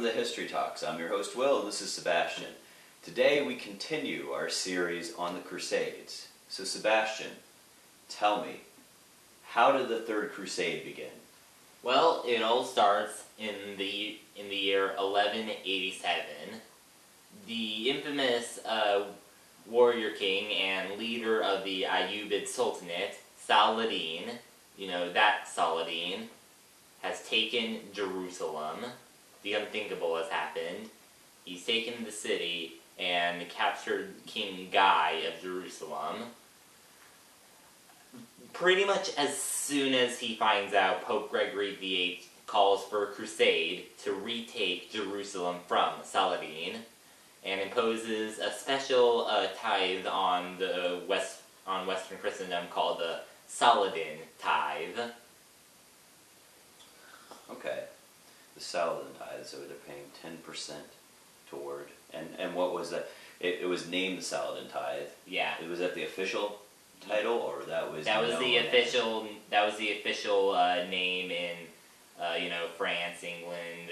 the History Talks. I'm your host Will, and this is Sebastian. Today we continue our series on the Crusades. So Sebastian, tell me, how did the Third Crusade begin? Well, it all starts in the year 1187. The infamous warrior king and leader of the Ayyubid Sultanate, Saladin, that Saladin, has taken Jerusalem. The unthinkable has happened. He's taken the city and captured King Guy of Jerusalem. Pretty much as soon as he finds out Pope Gregory VIII calls for a crusade to retake Jerusalem from Saladin, and imposes a special tithe on Western Christendom called the Saladin Tithe. Okay, the Saladin Tithe, so they're paying 10% toward, and what was that? It was named the Saladin Tithe. Yeah. Was that the official title, or that was the official name in France, England,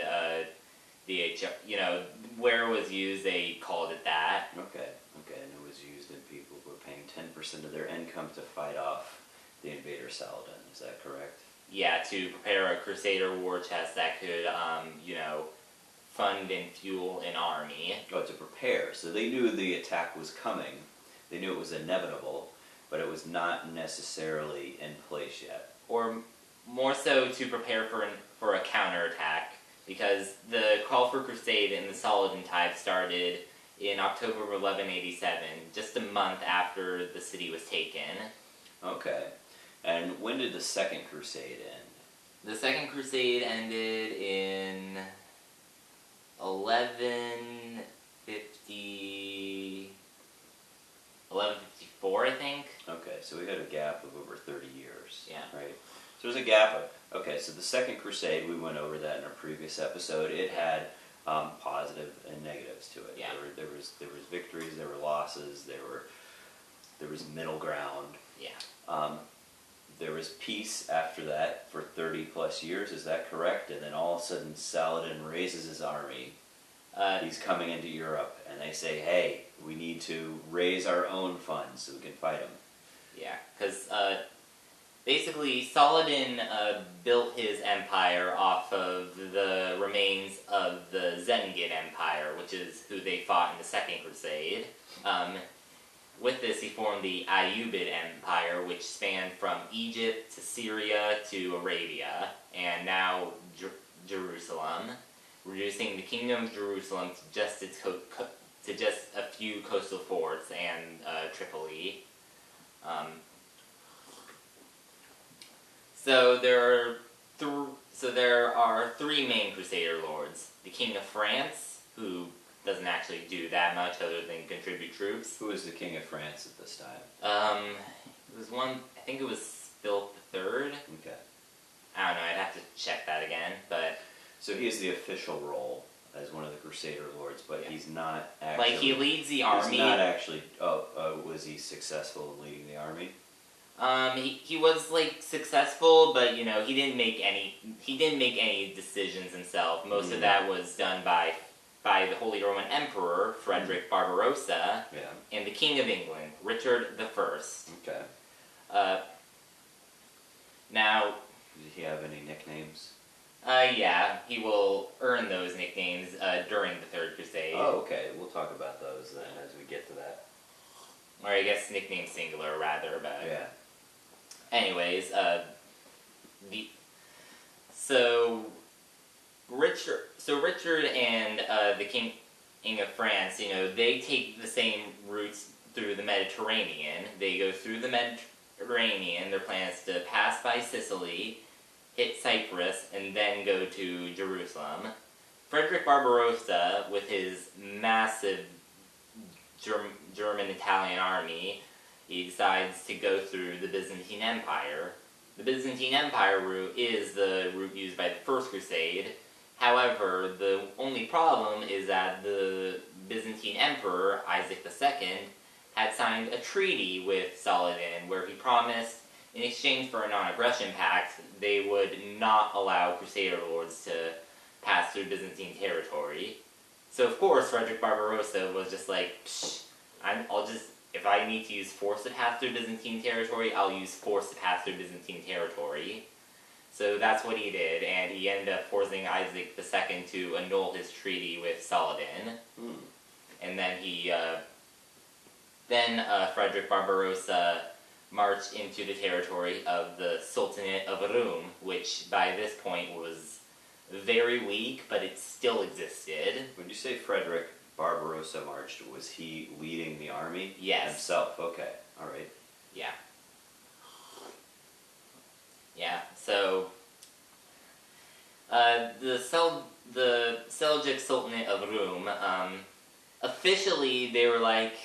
where it was used, they called it that. Okay, and it was used in people who were paying 10% of their income to fight off the invader Saladin. Is that correct? Yeah, to prepare a Crusader war chest that could, fund and fuel an army. Oh, to prepare. So they knew the attack was coming. They knew it was inevitable, but it was not necessarily in place yet. Or more so to prepare for a counterattack, because the call for crusade in the Saladin Tithe started in October of 1187, just a month after the city was taken. Okay. And when did the Second Crusade end? The Second Crusade ended in 1154, I think. Okay, so we had a gap of over 30 years. Yeah. Right? So there's a gap of, okay, so the Second Crusade, we went over that in our previous episode. It had positive and negatives to it. Yeah. There was victories, there were losses, there was middle ground. Yeah. There was peace after that for 30 plus years, is that correct? And then all of a sudden Saladin raises his army. He's coming into Europe, and they say, hey, we need to raise our own funds so we can fight him. Yeah, because basically Saladin built his empire off of the remains of the Zengid Empire, which is who they fought in the Second Crusade. With this, he formed the Ayyubid Empire, which spanned from Egypt to Syria to Arabia, and now Jerusalem, reducing the Kingdom of Jerusalem to just a few coastal forts and Tripoli. So there are three main Crusader lords: the King of France, who doesn't actually do that much other than contribute troops. Who was the King of France at this time? It was I think it was Philip III. Okay. I don't know, I'd have to check that again, but... So he has the official role as one of the Crusader lords, but he's not actually... Like, he leads the army. He's not actually... was he successful in leading the army? He was, successful, but, he didn't make any decisions himself. Most of that was done by the Holy Roman Emperor, Frederick Barbarossa, and the King of England, Richard the First. Okay. Now... Did he have any nicknames? Yeah, he will earn those nicknames during the Third Crusade. Oh, okay. We'll talk about those then as we get to that. Or I guess nickname singular, rather, but... Yeah. Anyways, Richard and the King of France, they take the same routes through the Mediterranean. They go through the Mediterranean. Their plan is to pass by Sicily, hit Cyprus, and then go to Jerusalem. Frederick Barbarossa, with his massive German-Italian army, he decides to go through the Byzantine Empire. The Byzantine Empire route is the route used by the First Crusade. However, the only problem is that the Byzantine Emperor, Isaac II, had signed a treaty with Saladin where he promised, in exchange for a non-aggression pact, they would not allow Crusader lords to pass through Byzantine territory. So of course Frederick Barbarossa was just like, psh, I'll just, if I need to use force to pass through Byzantine territory, I'll use force to pass through Byzantine territory. So that's what he did, and he ended up forcing Isaac II to annul his treaty with Saladin. And then Frederick Barbarossa marched into the territory of the Sultanate of Rum, which by this point was very weak, but it still existed. When you say Frederick Barbarossa marched, was he leading the army? Yes. Himself? Okay, alright. Yeah. Yeah, so the Seljuk Sultanate of Rum, officially they were like,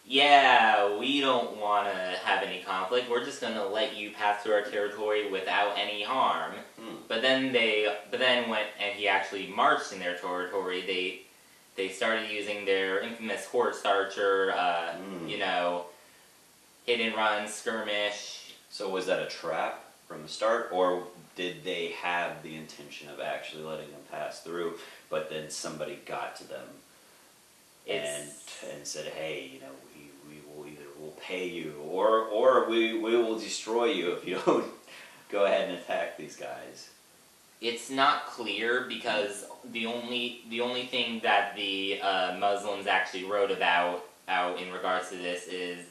yeah, we don't want to have any conflict, we're just going to let you pass through our territory without any harm. But then when he actually marched in their territory, they started using their infamous horse archer, hit and run, skirmish. So was that a trap from the start, or did they have the intention of actually letting them pass through, but then somebody got to them and said, hey, we'll pay you, or we will destroy you if you don't go ahead and attack these guys? It's not clear, because the only thing that the Muslims actually wrote out in regards to this is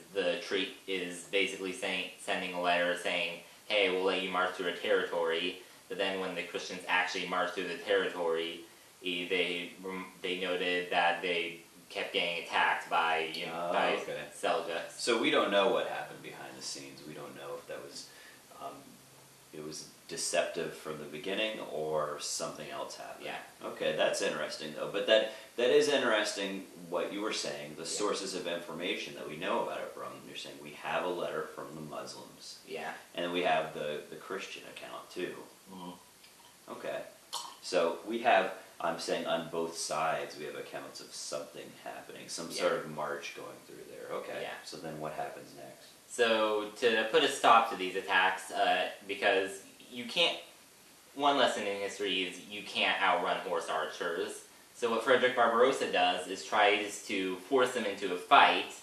basically sending a letter saying, hey, we'll let you march through a territory. But then when the Christians actually marched through the territory, they noted that they kept getting attacked by Seljuks. So we don't know what happened behind the scenes. We don't know if that was it was deceptive from the beginning or something else happened. Yeah. Okay, that's interesting though. But that is interesting what you were saying, the sources of information that we know about it from. You're saying we have a letter from the Muslims. Yeah. And we have the Christian account too. Okay. So we have, I'm saying on both sides we have accounts of something happening, some sort of march going through there. Okay. Yeah. So then what happens next? So to put a stop to these attacks, because you can't, one lesson in history is you can't outrun horse archers. So what Frederick Barbarossa does is tries to force them into a fight.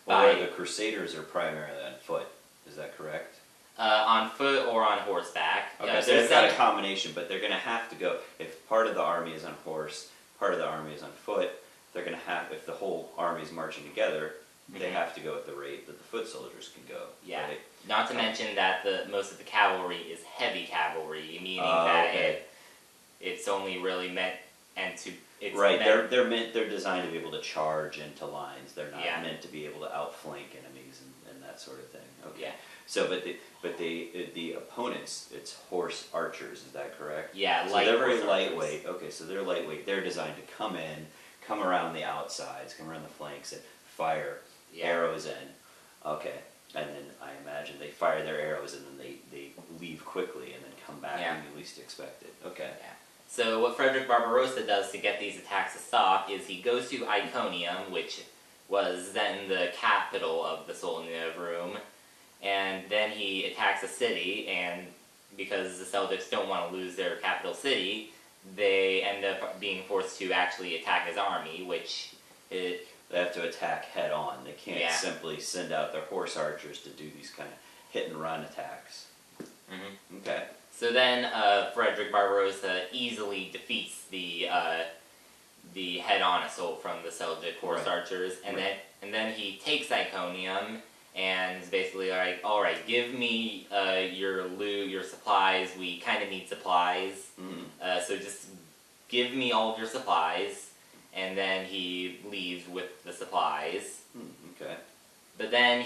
Or the Crusaders are primarily on foot. Is that correct? On foot or on horseback. Okay, so they've got a combination, but they're going to have to go, if part of the army is on horse, part of the army is on foot, they're going to have, if the whole army is marching together, they have to go at the rate that the foot soldiers can go. Yeah. Right? Not to mention that most of the cavalry is heavy cavalry, meaning it's only really meant they're designed to be able to charge into lines. They're not meant to be able to outflank enemies and that sort of thing. Okay. Yeah. So, but the opponents, it's horse archers. Is that correct? Yeah. So they're very lightweight. Okay, so they're lightweight. They're designed to come in, come around the outsides, come around the flanks, and fire arrows in. Okay. And then I imagine they fire their arrows and then they leave quickly and then come back when you least expect it. Okay. Yeah. So what Frederick Barbarossa does to get these attacks to stop is he goes to Iconium, which was then the capital of the Sultanate of Rum, and then he attacks a city, and because the Seljuks don't want to lose their capital city, they end up being forced to actually attack his army, they have to attack head on. They can't simply send out their horse archers to do these kind of hit and run attacks. Okay. So then Frederick Barbarossa easily defeats the head-on assault from the Seljuk horse archers, and then he takes Iconium and is basically like, all right, give me your loot, your supplies. We kind of need supplies, so just give me all of your supplies. And then he leaves with the supplies. Okay. But then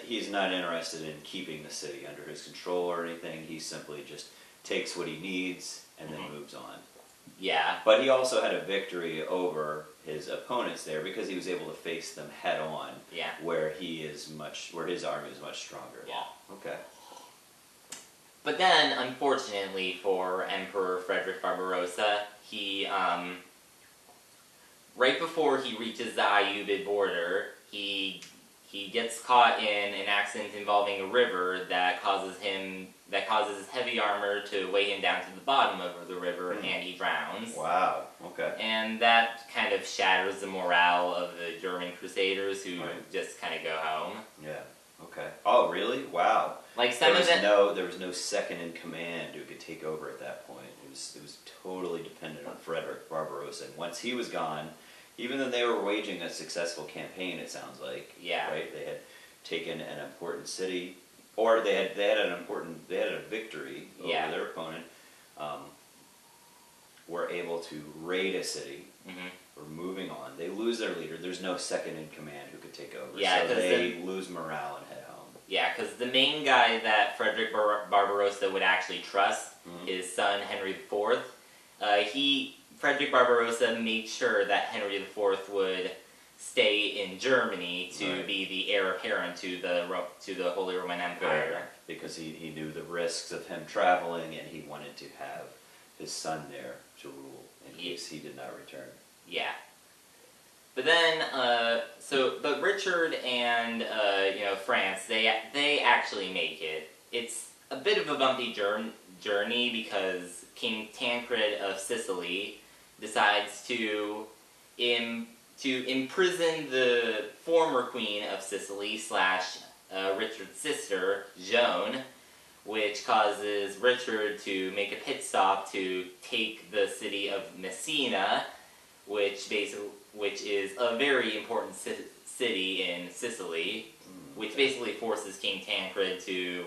he's not interested in keeping the city under his control or anything. He simply just takes what he needs and then moves on. Yeah. But he also had a victory over his opponents there because he was able to face them head on. Yeah. Where his army is much stronger. Yeah. Okay. But then, unfortunately for Emperor Frederick Barbarossa, he right before he reaches the Ayyubid border, he he gets caught in an accident involving a river that causes his heavy armor to weigh him down to the bottom of the river, and he drowns. Wow. Okay. And that kind of shatters the morale of the German Crusaders, who just kind of go home. Yeah. Okay. Oh, really? Wow. Like some of them. There was no second in command who could take over at that point. It was totally dependent on Frederick Barbarossa. And once he was gone, even though they were waging a successful campaign, it sounds like. Yeah. Right. They had taken an important city, or they had a victory over their opponent. Were able to raid a city. Mm-hmm. We're moving on. They lose their leader. There's no second in command who could take over. Yeah, so they lose morale and head home. Yeah, because the main guy that Frederick Barbarossa would actually trust, his son Henry IV, Frederick Barbarossa made sure that Henry IV would stay in Germany to be the heir apparent to the Holy Roman Empire. Right. Because he knew the risks of him traveling, and he wanted to have his son there to rule in case he did not return. Yeah. But then, but Richard and France, they actually make it. It's a bit of a bumpy journey because King Tancred of Sicily decides to imprison the former queen of Sicily / Richard's sister, Joan, which causes Richard to make a pit stop to take the city of Messina, which is a very important city in Sicily, which basically forces King Tancred to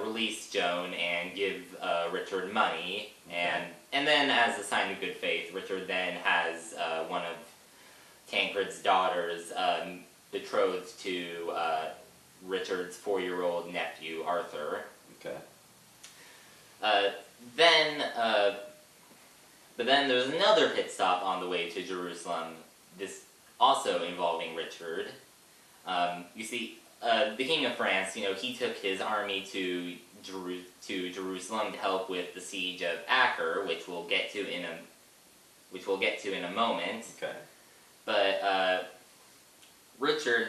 release Joan and give Richard money, and then as a sign of good faith, Richard then has one of Tancred's daughters betrothed to Richard's 4-year-old nephew, Arthur. Okay. But then there's another pit stop on the way to Jerusalem, this also involving Richard. You see, the King of France, he took his army to Jerusalem to help with the siege of Acre, which we'll get to in a moment. Okay. But Richard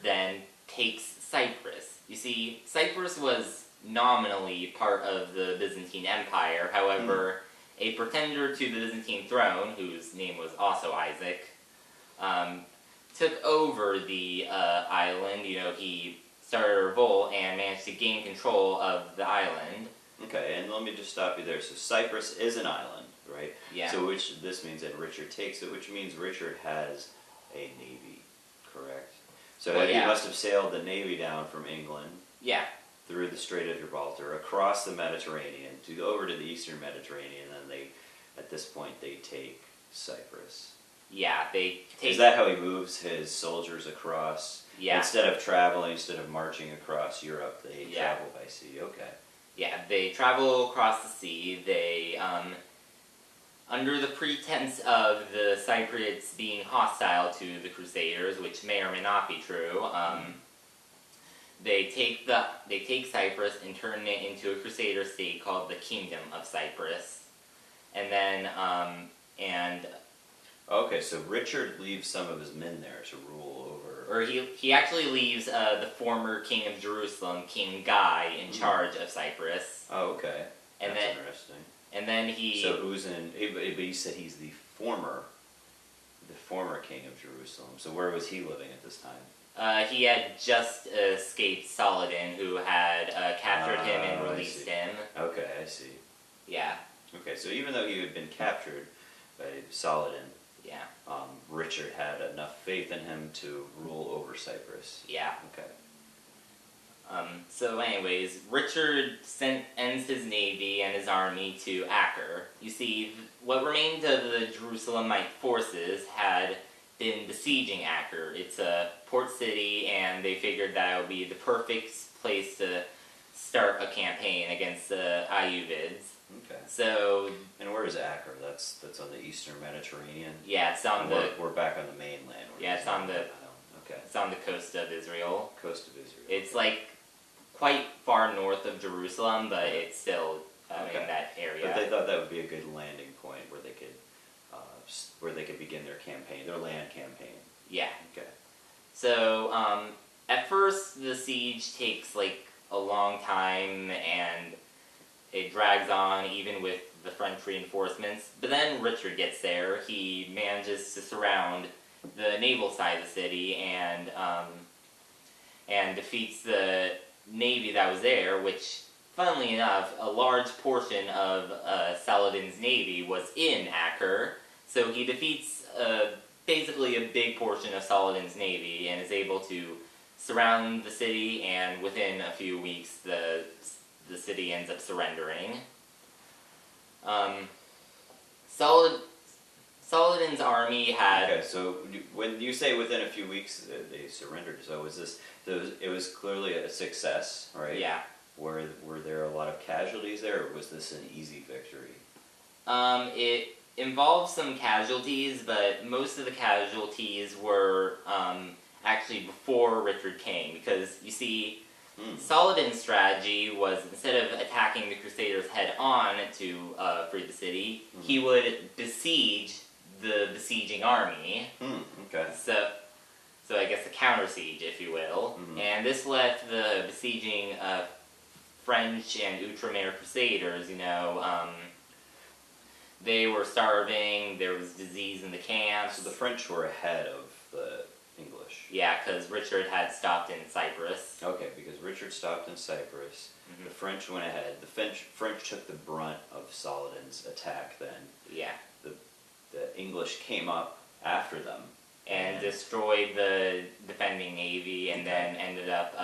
then takes Cyprus. You see, Cyprus was nominally part of the Byzantine Empire. However, a pretender to the Byzantine throne, whose name was also Isaac, took over the island. He started a revolt and managed to gain control of the island. Okay, and let me just stop you there. So Cyprus is an island, right? Yeah. So this means that Richard takes it, which means Richard has a navy, correct? So he must have sailed the navy down from England. Yeah. Through the Strait of Gibraltar, across the Mediterranean, over to the Eastern Mediterranean, and then at this point, they take Cyprus. Yeah, they take... Is that how he moves his soldiers across? Yeah. Instead of marching across Europe, they travel by sea. Okay. Yeah, they travel across the sea. They, under the pretense of the Cypriots being hostile to the Crusaders, which may or may not be true, They take Cyprus and turn it into a Crusader state called the Kingdom of Cyprus, and then Okay, so Richard leaves some of his men there to rule over. Or he actually leaves the former king of Jerusalem, King Guy, in charge of Cyprus. Oh, okay. That's interesting. And then he. So who's in? But he said he's the former king of Jerusalem. So where was he living at this time? He had just escaped Saladin, who had captured him and released him. Okay, I see. Yeah. Okay, so even though he had been captured by Saladin, Richard had enough faith in him to rule over Cyprus. Yeah. Okay. So anyways, Richard ends his navy and his army to Acre. You see, what remained of the Jerusalemite forces had been besieging Acre. It's a port city, and they figured that it would be the perfect place to start a campaign against the Ayyubids. Okay. So. And where is Acre? That's on the Eastern Mediterranean. Yeah, it's on We're back on the mainland. It's on the. Okay. It's on the coast of Israel. Coast of Israel. It's like quite far north of Jerusalem, but it's still in that area. But they thought that would be a good landing point where they could begin their campaign, their land campaign. Yeah. Okay. So, at first, the siege takes, like, a long time, and it drags on, even with the French reinforcements. But then Richard gets there. He manages to surround the naval side of the city, and defeats the navy that was there, which, funnily enough, a large portion of Saladin's navy was in Acre. So he defeats basically a big portion of Saladin's navy and is able to surround the city, and within a few weeks the city ends up surrendering. Saladin's army had... Okay, so when you say within a few weeks they surrendered, so it was clearly a success, right? Yeah. Were there a lot of casualties there, or was this an easy victory? It involved some casualties, but most of the casualties were actually before Richard came, because, you see, Saladin's strategy was, instead of attacking the Crusaders head-on to free the city, he would besiege the besieging army. Okay. So I guess a counter-siege, if you will. And this left the besieging French and Outremer Crusaders, they were starving, there was disease in the camps. So the French were ahead of the English. Yeah, because Richard had stopped in Cyprus. Okay, because Richard stopped in Cyprus, the French went ahead. The French took the brunt of Saladin's attack then. Yeah. The English came up after them. And destroyed the defending navy, and then ended up,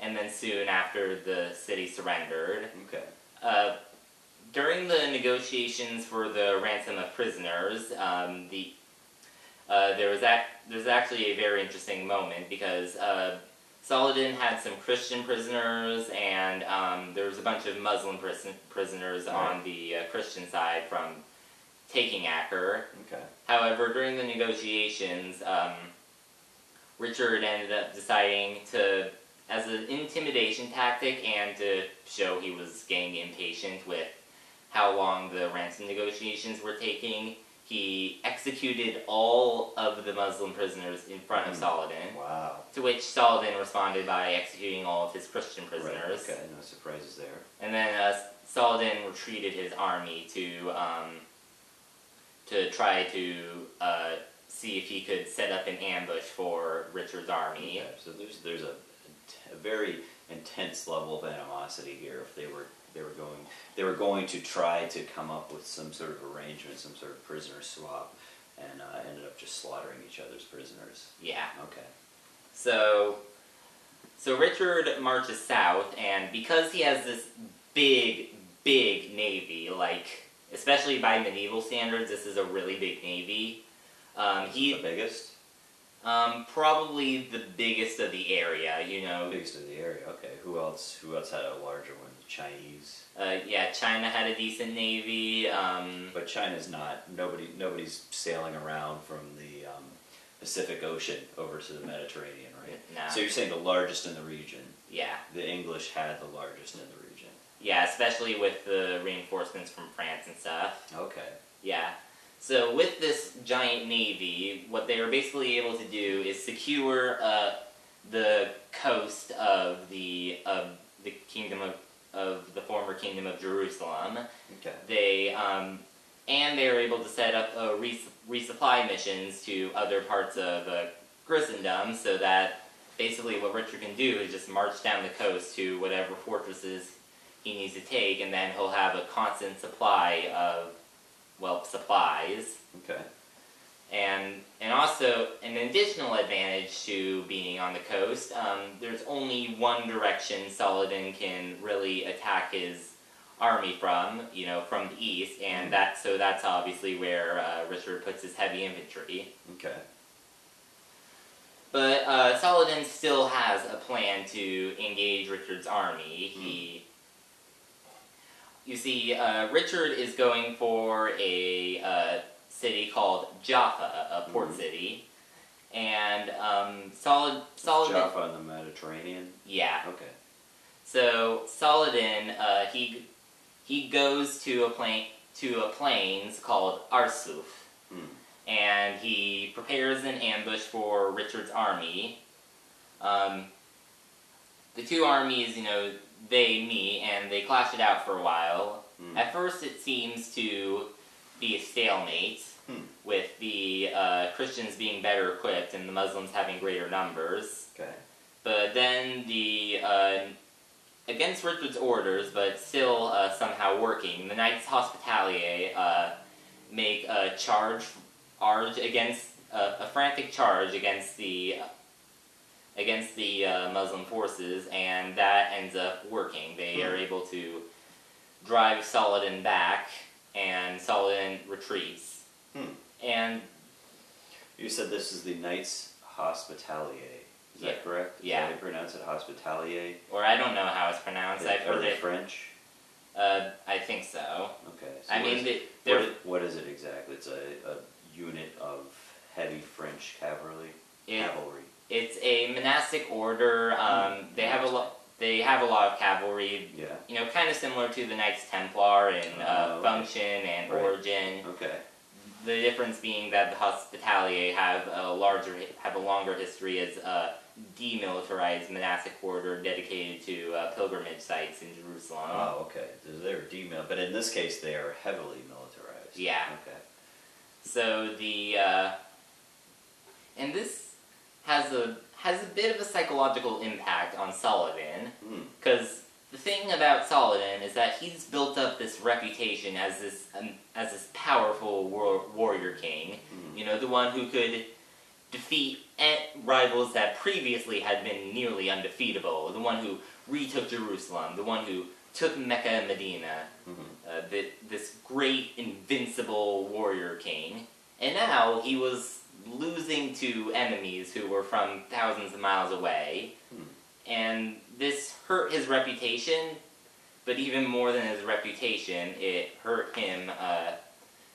and then soon after the city surrendered. Okay. During the negotiations for the ransom of prisoners, there's actually a very interesting moment, because Saladin had some Christian prisoners, and there was a bunch of Muslim prisoners on the Christian side from taking Acre. Okay. However, during the negotiations, Richard ended up deciding to, as an intimidation tactic and to show he was getting impatient with how long the ransom negotiations were taking, he executed all of the Muslim prisoners in front of Saladin. Wow. To which Saladin responded by executing all of his Christian prisoners. Right. Okay, no surprises there. And then Saladin retreated his army to try to see if he could set up an ambush for Richard's army. Okay, so there's a very intense level of animosity here. If they were going to try to come up with some sort of arrangement, some sort of prisoner swap, and ended up just slaughtering each other's prisoners. Yeah. Okay. So Richard marches south, and because he has this big navy, like, especially by medieval standards, this is a really big navy. The biggest? Probably the biggest of the area, Biggest of the area, okay. Who else had a larger one? The Chinese? Yeah, China had a decent navy. But China's not. Nobody's sailing around from the Pacific Ocean over to the Mediterranean, right? No. So you're saying the largest in the region. Yeah. The English had the largest in the region. Yeah, especially with the reinforcements from France and stuff. Okay. Yeah. So with this giant navy, what they were basically able to do is secure the coast of the kingdom of the former kingdom of Jerusalem. Okay. They were able to set up resupply missions to other parts of Christendom, so that basically what Richard can do is just march down the coast to whatever fortresses he needs to take, and then he'll have a constant supply of supplies. Okay. And also, an additional advantage to being on the coast, there's only one direction Saladin can really attack his army from the east, and that's obviously where Richard puts his heavy infantry. Okay. But Saladin still has a plan to engage Richard's army. You see, Richard is going for a city called Jaffa, a port city, and Saladin... Jaffa in the Mediterranean? Yeah. Okay. So Saladin, he goes to a plains called Arsuf, and he prepares an ambush for Richard's army. The two armies, they meet and they clash it out for a while. At first it seems to be a stalemate, with the Christians being better equipped and the Muslims having greater numbers. Okay. But then against Richard's orders, but still somehow working, the Knights Hospitalier make a frantic charge against the Muslim forces, and that ends up working. They are able to drive Saladin back, and Saladin retreats. And you said this is the Knights Hospitalier. Is that correct? Is Yeah. that how you pronounce it, Hospitalier? Or I don't know how it's pronounced. I've heard it French. I think so. Okay. So I mean, they're what is it exactly? It's a unit of heavy French cavalry. It's a monastic order. They have a lot of cavalry. Yeah. Kind of similar to the Knights Templar in function and origin. Okay. The difference being that the Hospitalier have a longer history as a demilitarized monastic order dedicated to pilgrimage sites in Jerusalem. Oh, okay. They're demilitarized, but in this case, they are heavily militarized. Yeah. Okay. So and this has a bit of a psychological impact on Saladin, because the thing about Saladin is that he's built up this reputation as this powerful warrior king. The one who could defeat rivals that previously had been nearly undefeatable. The one who retook Jerusalem. The one who took Mecca and Medina. This great invincible warrior king. And now he was losing to enemies who were from thousands of miles away. And this hurt his reputation, but even more than his reputation, it hurt him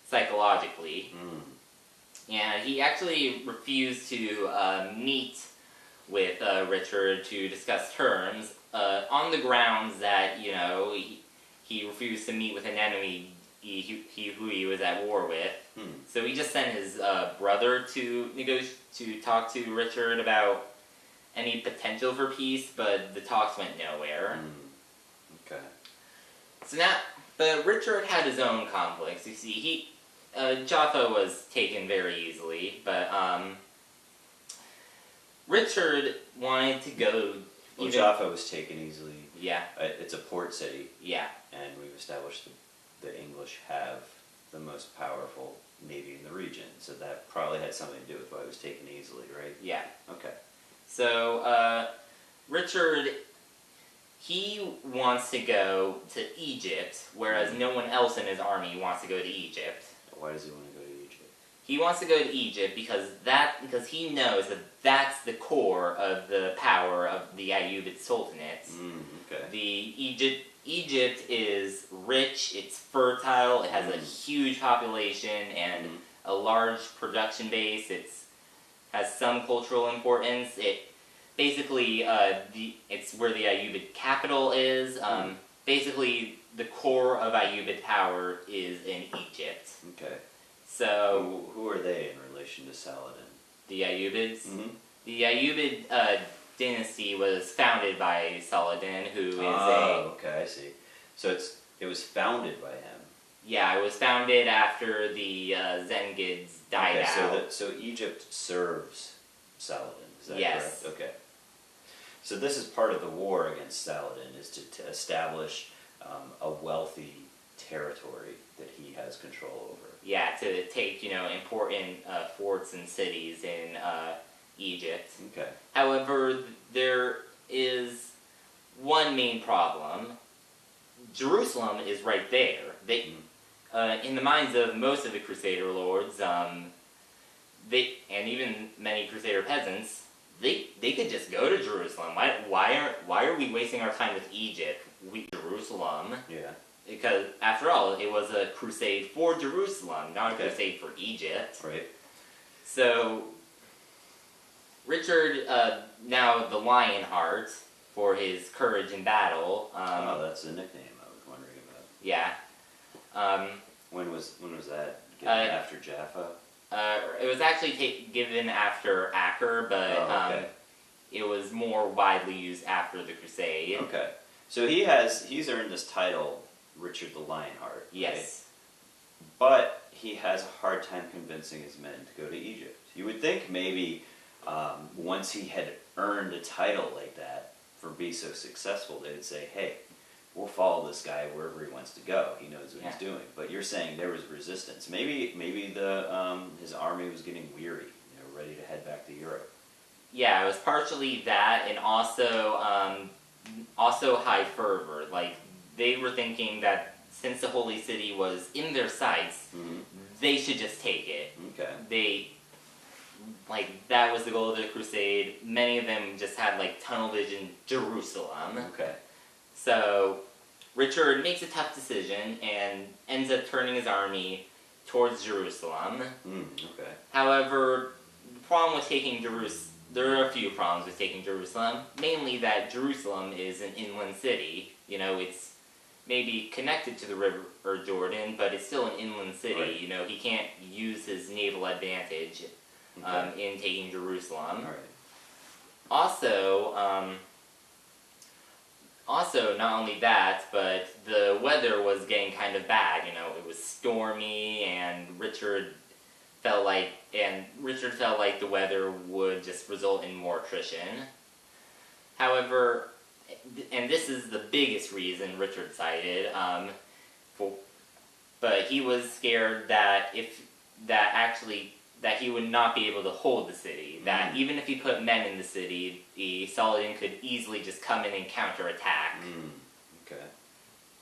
psychologically. And he actually refused to meet with Richard to discuss terms, on the grounds that, he refused to meet with an enemy who he was at war with. So he just sent his brother to talk to Richard about any potential for peace, but the talks went nowhere. Okay. So but Richard had his own conflicts. You see, Jaffa was taken very easily, but Richard wanted to go. Jaffa was taken easily. Yeah. It's a port city. Yeah. And we've established the English have the most powerful navy in the region, so that probably had something to do with why it was taken easily, right? Yeah. Okay. So, Richard, he wants to go to Egypt, whereas no one else in his army wants to go to Egypt. Why does he want to go to Egypt? He wants to go to Egypt because he knows that that's the core of the power of the Ayyubid Sultanate. Okay. Egypt is rich, it's fertile, it has a huge population and a large production base. Has some cultural importance. It basically it's where the Ayyubid capital is. Basically, the core of Ayyubid power is in Egypt. Okay. So who are they in relation to Saladin? The Ayyubids. The Ayyubid dynasty was founded by Saladin, who is okay, I see. So it was founded by him. Yeah, it was founded after the Zengids died out. So Egypt serves Saladin, is that yes. correct? Okay. So this is part of the war against Saladin, is to establish a wealthy territory that he has control over. Yeah, to take, important forts and cities in Egypt. Okay. However, there is one main problem. Jerusalem is right there. In the minds of most of the Crusader lords, and even many Crusader peasants, they could just go to Jerusalem. Why are we wasting our time with Egypt? Jerusalem. Yeah. Because after all, it was a crusade for Jerusalem, not a crusade for Egypt. Right. So Richard, now the Lionheart, for his courage in battle. That's the nickname I was wondering about. Yeah. When was that? After Jaffa? It was actually given after Acre, but okay. it was more widely used after the Crusade. Okay. So he's earned this title, Richard the Lionheart. Yes. Right? But he has a hard time convincing his men to go to Egypt. You would think maybe once he had earned a title like that for being so successful, they would say, hey, we'll follow this guy wherever he wants to go. He knows what he's doing. But you're saying there was resistance. Maybe his army was getting weary, ready to head back to Europe. Yeah, it was partially that, and also high fervor. Like, they were thinking that since the Holy City was in their sights, they should just take it. Okay. That was the goal of the Crusade. Many of them just had, tunnel vision Jerusalem. Okay. So, Richard makes a tough decision and ends up turning his army towards Jerusalem. Okay. However, the problem with taking Jerusalem, there are a few problems with taking Jerusalem. Mainly that Jerusalem is an inland city. It's maybe connected to the river Jordan, but it's still an inland city. Right. He can't use his naval advantage in taking Jerusalem. All right. Also, not only that, but the weather was getting kind of bad. It was stormy, and Richard felt like the weather would just result in more attrition. However, and this is the biggest reason Richard cited, but he was scared that that he would not be able to hold the city. That even if he put men in the city, the Saladin could easily just come in and counterattack. Okay.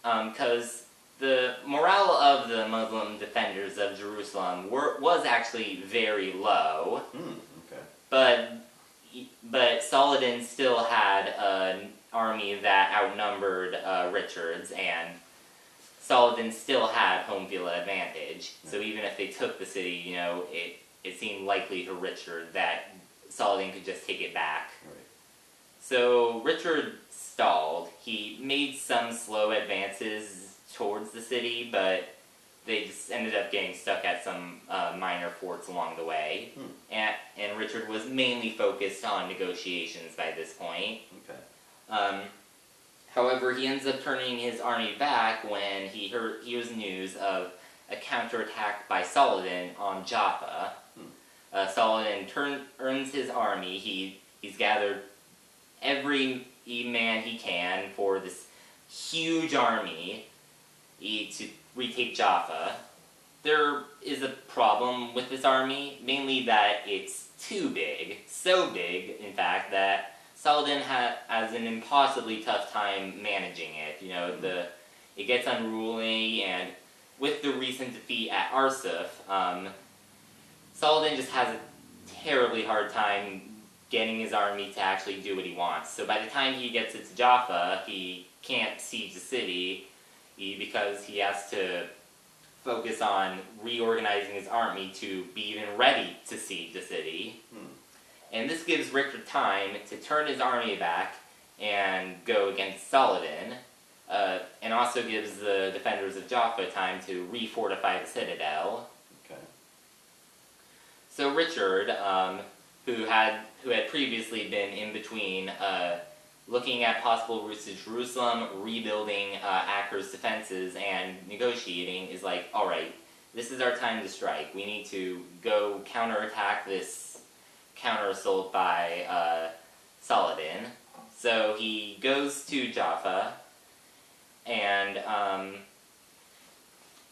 Because the morale of the Muslim defenders of Jerusalem was actually very low. Okay. But Saladin still had an army that outnumbered Richard's, and Saladin still had home field advantage. So even if they took the city, it seemed likely to Richard that Saladin could just take it back. Right. So Richard stalled. He made some slow advances towards the city, but they just ended up getting stuck at some minor forts along the way. And Richard was mainly focused on negotiations by this point. Okay. However, he ends up turning his army back when he hears news of a counterattack by Saladin on Jaffa. Saladin earns his army. He's gathered every man he can for this huge army to retake Jaffa. There is a problem with this army, mainly that it's too big. So big, in fact, that Saladin has an impossibly tough time managing it. It gets unruly, and with the recent defeat at Arsuf, Saladin just has a terribly hard time getting his army to actually do what he wants. So by the time he gets it to Jaffa, he can't siege the city because he has to focus on reorganizing his army to be even ready to siege the city. And this gives Richard time to turn his army back and go against Saladin, and also gives the defenders of Jaffa time to refortify the citadel. Okay. So Richard, who had previously been in between looking at possible routes to Jerusalem, rebuilding Acre's defenses, and negotiating, is like, alright, this is our time to strike. We need to go counterattack this counter-assault by Saladin. So he goes to Jaffa, and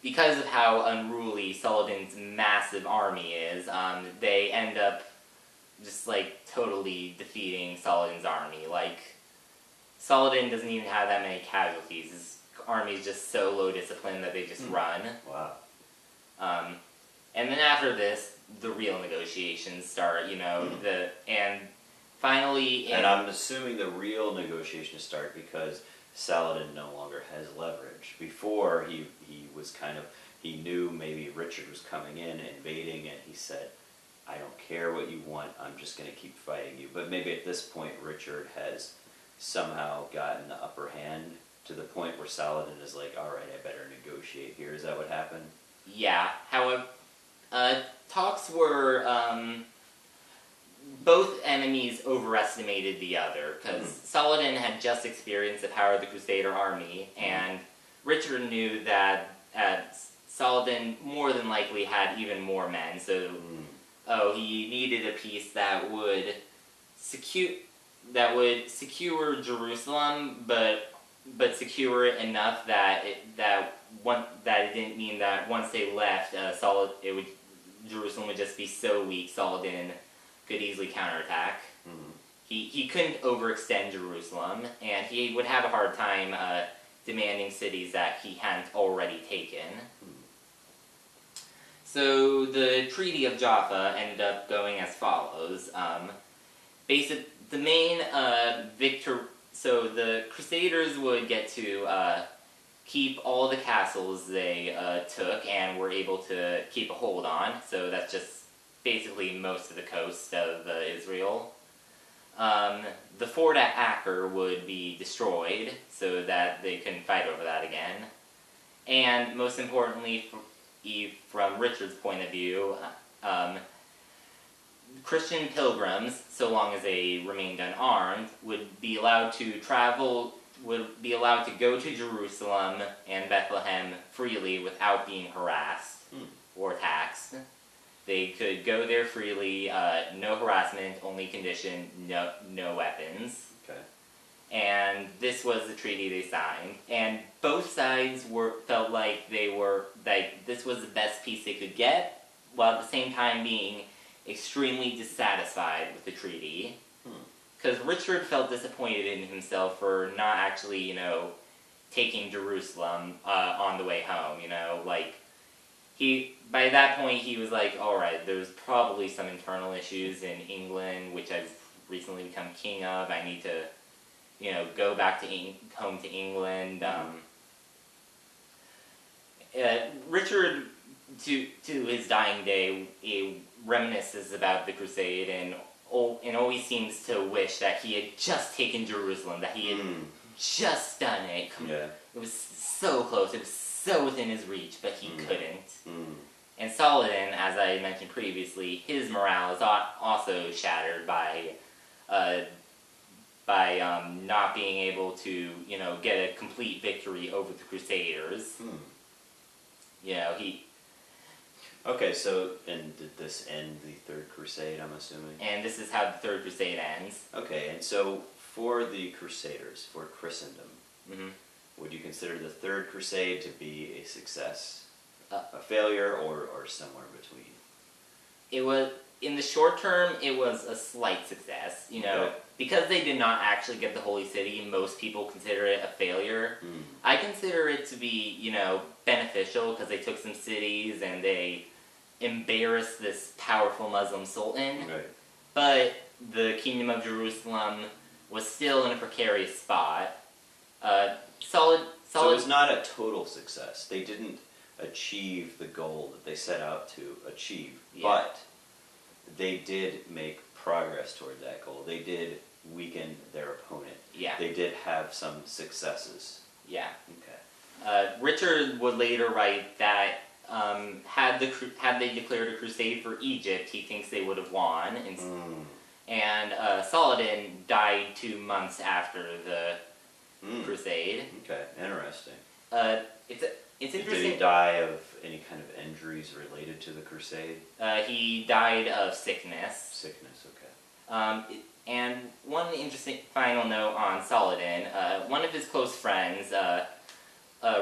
because of how unruly Saladin's massive army is, they end up just totally defeating Saladin's army. Saladin doesn't even have that many casualties. His army is just so low discipline that they just run. Wow. And then after this, the real negotiations start, and finally... And I'm assuming the real negotiations start because Saladin no longer has leverage. Before, he was he knew maybe Richard was coming in, invading, and he said, I don't care what you want, I'm just going to keep fighting you. But maybe at this point, Richard has somehow gotten the upper hand to the point where Saladin is like, alright, I better negotiate here. Is that what happened? Yeah. Talks were, both enemies overestimated the other, because Saladin had just experienced the power of the Crusader army, and Richard knew that Saladin more than likely had even more men, so he needed a peace that would secure Jerusalem, but secure it enough that it didn't mean that once they left, Jerusalem would just be so weak Saladin could easily counterattack. He couldn't overextend Jerusalem, and he would have a hard time demanding cities that he hadn't already taken. So the Treaty of Jaffa ended up going as follows. So the Crusaders would get to keep all the castles they took and were able to keep a hold on. So that's just basically most of the coast of Israel. The fort at Acre would be destroyed so that they couldn't fight over that again. And most importantly, from Richard's point of view, Christian pilgrims, so long as they remained unarmed, would be allowed to go to Jerusalem and Bethlehem freely without being harassed or taxed. They could go there freely, no harassment, only condition, no weapons. Okay. And this was the treaty they signed. And both sides felt like this was the best peace they could get, while at the same time being extremely dissatisfied with the treaty. Because Richard felt disappointed in himself for not actually, taking Jerusalem on the way home, by that point, he was like, alright, there's probably some internal issues in England, which I've recently become king of. I need to, go back to home to England. Richard, to his dying day, he reminisces about the Crusade and always seems to wish that he had just taken Jerusalem, that he had just done it. Yeah. It was so close. It was so within his reach, but he couldn't. And Saladin, as I mentioned previously, his morale is also shattered by not being able to, get a complete victory over the Crusaders. Okay, so, and did this end the Third Crusade, I'm assuming? And this is how the Third Crusade ends. Okay, and so for the Crusaders, for Christendom, would you consider the Third Crusade to be a success, a failure, or somewhere between? It was, in the short term, it was a slight success. Because they did not actually get the Holy City, most people consider it a failure. I consider it to be, beneficial because they took some cities and they embarrassed this powerful Muslim sultan. Right. But the Kingdom of Jerusalem was still in a precarious spot. So it was not a total success. They didn't achieve the goal that they set out to achieve, but they did make progress toward that goal. They did weaken their opponent. Yeah. They did have some successes. Yeah. Okay. Richard would later write that had they declared a crusade for Egypt, he thinks they would have won. And Saladin died 2 months after the crusade. Okay, interesting. It's interesting. Did he die of any kind of injuries related to the crusade? He died of sickness. Sickness, okay. And one interesting final note on Saladin, one of his close friends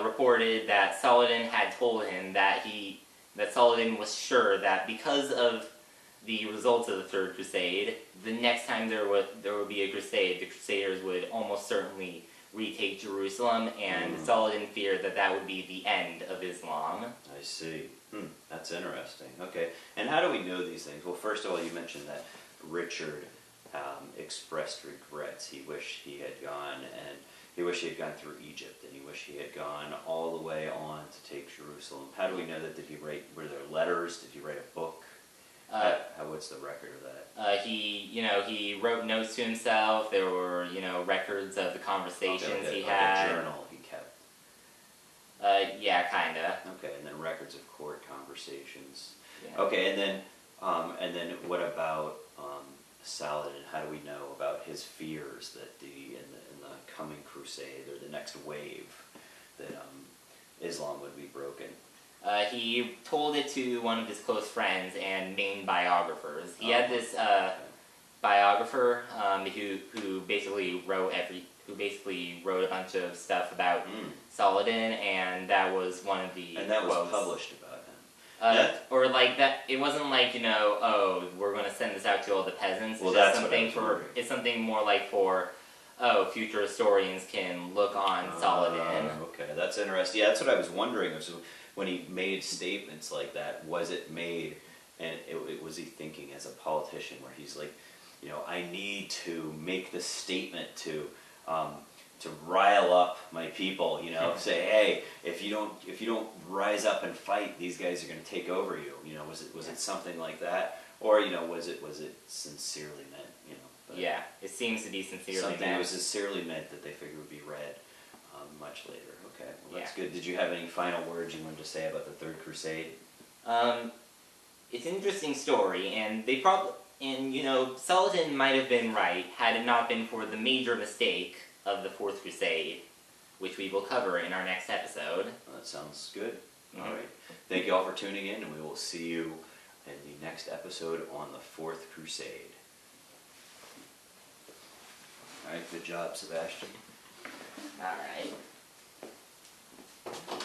reported that Saladin had told him that Saladin was sure that because of the results of the Third Crusade, the next time there would be a crusade, the Crusaders would almost certainly retake Jerusalem, and Saladin feared that would be the end of Islam. I see. That's interesting. Okay, and how do we know these things? Well, first of all, you mentioned that Richard expressed regrets. He wished he had gone, and he wished he had gone through Egypt, and he wished he had gone all the way on to take Jerusalem. How do we know that? Were there letters? Did he write a book? What's the record of that? He wrote notes to himself. There were, records of the conversations he had. Like a journal he kept. Yeah, kinda. Okay, and then records of court conversations. Yeah. Okay, and then what about Saladin? How do we know about his fears that in the coming crusade or the next wave that Islam would be broken? He told it to one of his close friends and main biographers. He had this biographer who basically wrote a bunch of stuff about Saladin, and that was one of the And that was quotes. published about him. Or like that. It wasn't like oh, we're going to send this out to all the peasants. Well, It's just that's something what I was wondering. It's something more like for future historians can look on Saladin. Okay, that's interesting. Yeah, that's what I was wondering. So when he made statements like that, was it made, and was he thinking as a politician, where he's like, I need to make this statement to rile up my people, say, hey, if you don't rise up and fight, these guys are going to take over you. Was it something like that, or was it sincerely meant? But Yeah, it seems to be sincerely something meant. that was sincerely meant that they figured would be read much later. Okay, well that's Yeah. good. Did you have any final words you wanted to say about the Third Crusade? It's an interesting story, and Saladin might have been right had it not been for the major mistake of the Fourth Crusade, which we will cover in our next episode. Well, that sounds good. Mhm. All right. Thank you all for tuning in, and we will see you in the next episode on the Fourth Crusade. All right, good job, Sebastian. All right.